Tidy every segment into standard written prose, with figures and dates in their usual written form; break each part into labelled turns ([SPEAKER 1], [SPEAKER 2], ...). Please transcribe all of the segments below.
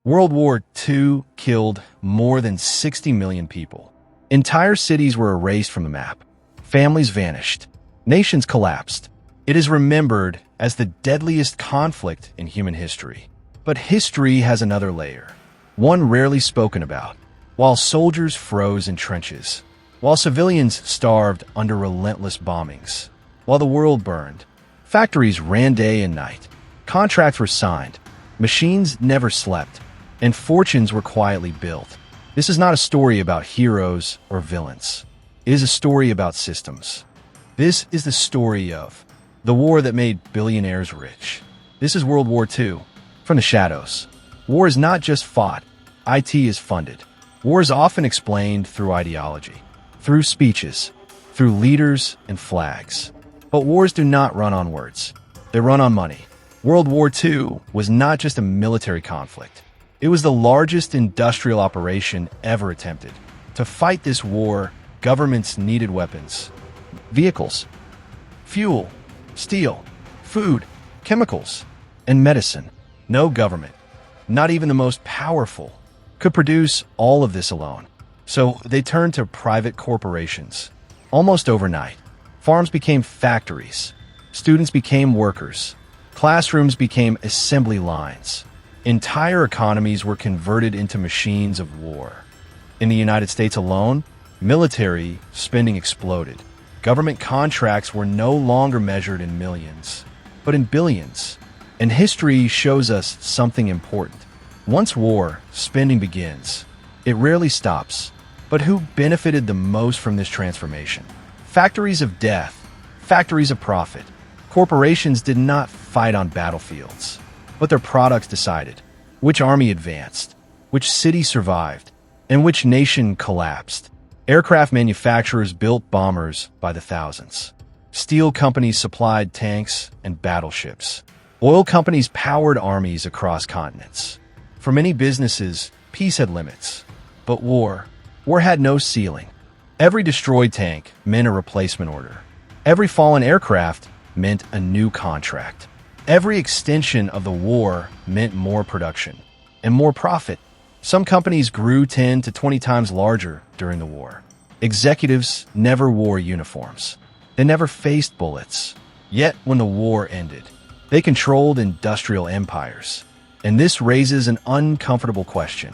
[SPEAKER 1] World War II killed more than 60 million people. Entire cities were erased from the map. Families vanished. Nations collapsed. It is remembered as the deadliest conflict in human history. But history has another layer, one rarely spoken about. While soldiers froze in trenches, while civilians starved under relentless bombings, while the world burned, factories ran day and night, contracts were signed, machines never slept, and fortunes were quietly built. This is not a story about heroes or villains. It is a story about systems. This is the story of the war that made billionaires rich. This is World War II. From the shadows. War is not just fought. IT is funded. War is often explained through ideology, through speeches, through leaders and flags. But wars do not run on words. They run on money. World War II was not just a military conflict. It was the largest industrial operation ever attempted. To fight this war, governments needed weapons, vehicles, fuel, steel, food, chemicals, and medicine. No government, not even the most powerful, could produce all of this alone. So they turned to private corporations. Almost overnight, farms became factories, students became workers, classrooms became assembly lines. Entire economies were converted into machines of war. In the United States alone, military spending exploded. Government contracts were no longer measured in millions, but in billions. And history shows us something important. Once war spending begins, it rarely stops. But who benefited the most from this transformation? Factories of death, factories of profit. Corporations did not fight on battlefields, but their products decided which army advanced, which city survived, and which nation collapsed. Aircraft manufacturers built bombers by the thousands. Steel companies supplied tanks and battleships. Oil companies powered armies across continents. For many businesses, peace had limits. But war had no ceiling. Every destroyed tank meant a replacement order. Every fallen aircraft meant a new contract. Every extension of the war meant more production and more profit. Some companies grew 10 to 20 times larger during the war. Executives never wore uniforms. They never faced bullets. Yet when the war ended, they controlled industrial empires. And this raises an uncomfortable question: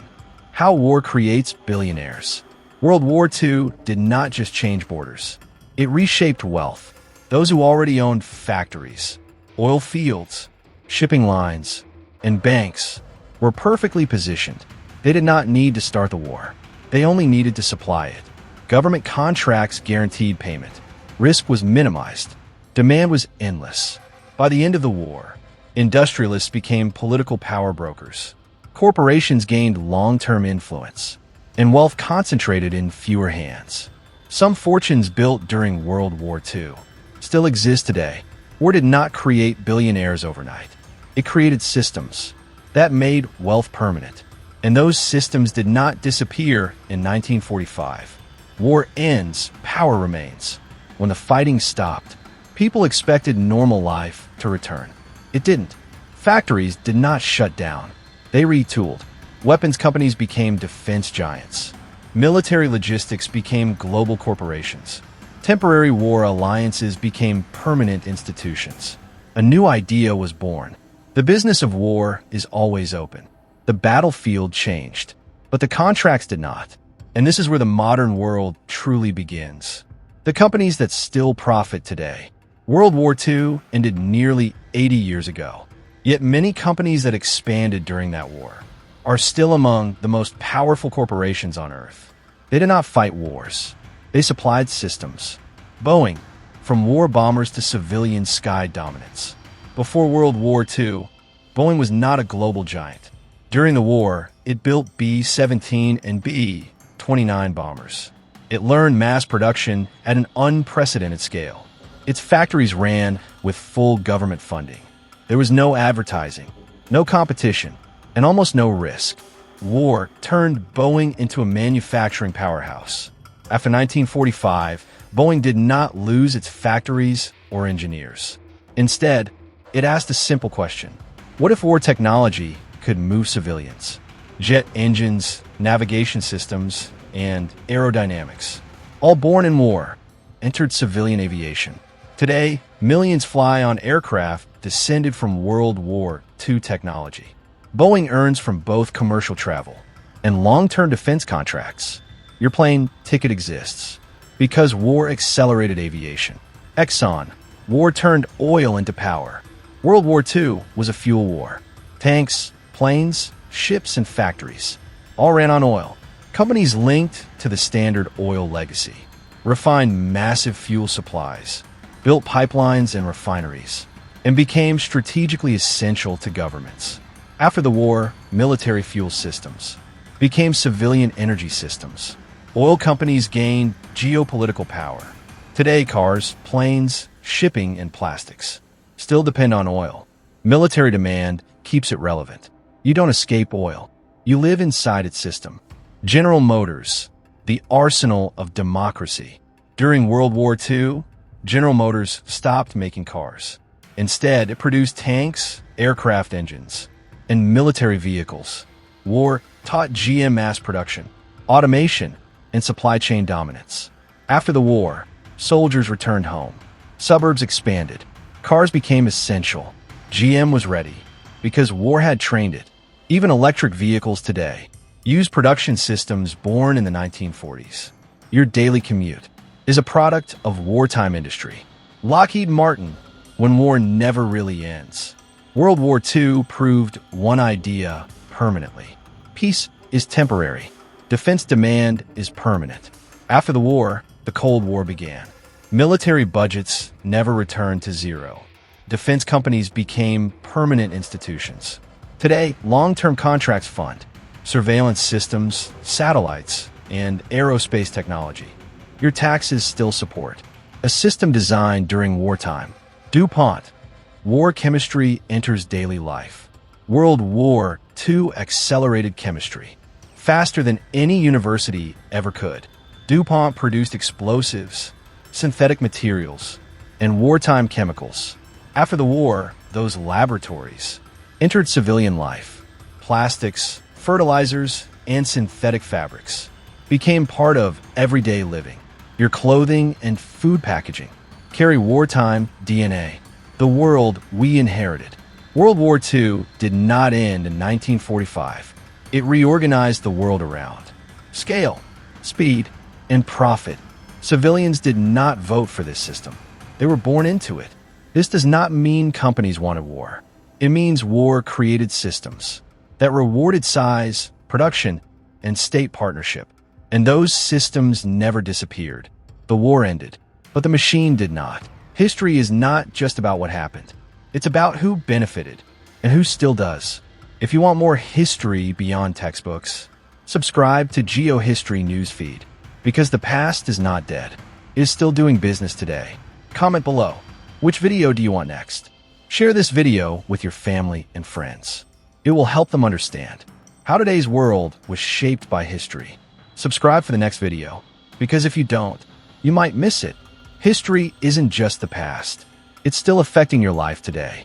[SPEAKER 1] how war creates billionaires. World War II did not just change borders. It reshaped wealth. Those who already owned factories, oil fields, shipping lines, and banks were perfectly positioned. They did not need to start the war. They only needed to supply it. Government contracts guaranteed payment. Risk was minimized. Demand was endless. By the end of the war, industrialists became political power brokers. Corporations gained long-term influence, and wealth concentrated in fewer hands. Some fortunes built during World War II still exist today. War did not create billionaires overnight. It created systems that made wealth permanent. And those systems did not disappear in 1945. War ends, power remains. When the fighting stopped, people expected normal life to return. It didn't. Factories did not shut down. They retooled. Weapons companies became defense giants. Military logistics became global corporations. Temporary war alliances became permanent institutions. A new idea was born. The business of war is always open. The battlefield changed, but the contracts did not. And this is where the modern world truly begins. The companies that still profit today. World War II ended nearly 80 years ago. Yet many companies that expanded during that war are still among the most powerful corporations on Earth. They did not fight wars. They supplied systems. Boeing, from war bombers to civilian sky dominance. Before World War II, Boeing was not a global giant. During the war, it built B-17 and B-29 bombers. It learned mass production at an unprecedented scale. Its factories ran with full government funding. There was no advertising, no competition, and almost no risk. War turned Boeing into a manufacturing powerhouse. After 1945, Boeing did not lose its factories or engineers. Instead, it asked a simple question: what if war technology could move civilians? jet engines, navigation systems, and aerodynamics, all born in war, entered civilian aviation. Today, millions fly on aircraft descended from World War II technology. Boeing earns from both commercial travel and long-term defense contracts. Your plane ticket exists because war accelerated aviation. Exxon, war turned oil into power. World War II was a fuel war. Tanks, planes, ships, and factories all ran on oil. Companies linked to the Standard Oil legacy refined massive fuel supplies, built pipelines and refineries, and became strategically essential to governments. After the war, military fuel systems became civilian energy systems. Oil companies gained geopolitical power. Today, cars, planes, shipping, and plastics still depend on oil. Military demand keeps it relevant. You don't escape oil. You live inside its system. General Motors, the arsenal of democracy. During World War II, General Motors stopped making cars. Instead, it produced tanks, aircraft engines, and military vehicles. War taught GM mass production, automation, and supply chain dominance. After the war, soldiers returned home. Suburbs expanded. Cars became essential. GM was ready because war had trained it. Even electric vehicles today use production systems born in the 1940s. Your daily commute is a product of wartime industry. Lockheed Martin, when war never really ends. World War II proved one idea permanently. Peace is temporary. Defense demand is permanent. After the war, the Cold War began. Military budgets never returned to zero. Defense companies became permanent institutions. Today, long-term contracts fund surveillance systems, satellites, and aerospace technology. Your taxes still support a system designed during wartime. DuPont. War chemistry enters daily life. World War II accelerated chemistry faster than any university ever could. DuPont produced explosives, synthetic materials, and wartime chemicals. After the war, those laboratories entered civilian life. Plastics, fertilizers, and synthetic fabrics became part of everyday living. Your clothing and food packaging carry wartime DNA, the world we inherited. World War II did not end in 1945. It reorganized the world around scale, speed, and profit. Civilians did not vote for this system. They were born into it. This does not mean companies wanted war. It means war created systems that rewarded size, production, and state partnership. And those systems never disappeared. The war ended, but the machine did not. History is not just about what happened. It's about who benefited and who still does. If you want more history beyond textbooks, subscribe to GeoHistory Newsfeed, because the past is not dead. It is still doing business today. Comment below. Which video do you want next? Share this video with your family and friends. It will help them understand how today's world was shaped by history. Subscribe for the next video, because if you don't, you might miss it. History isn't just the past. It's still affecting your life today.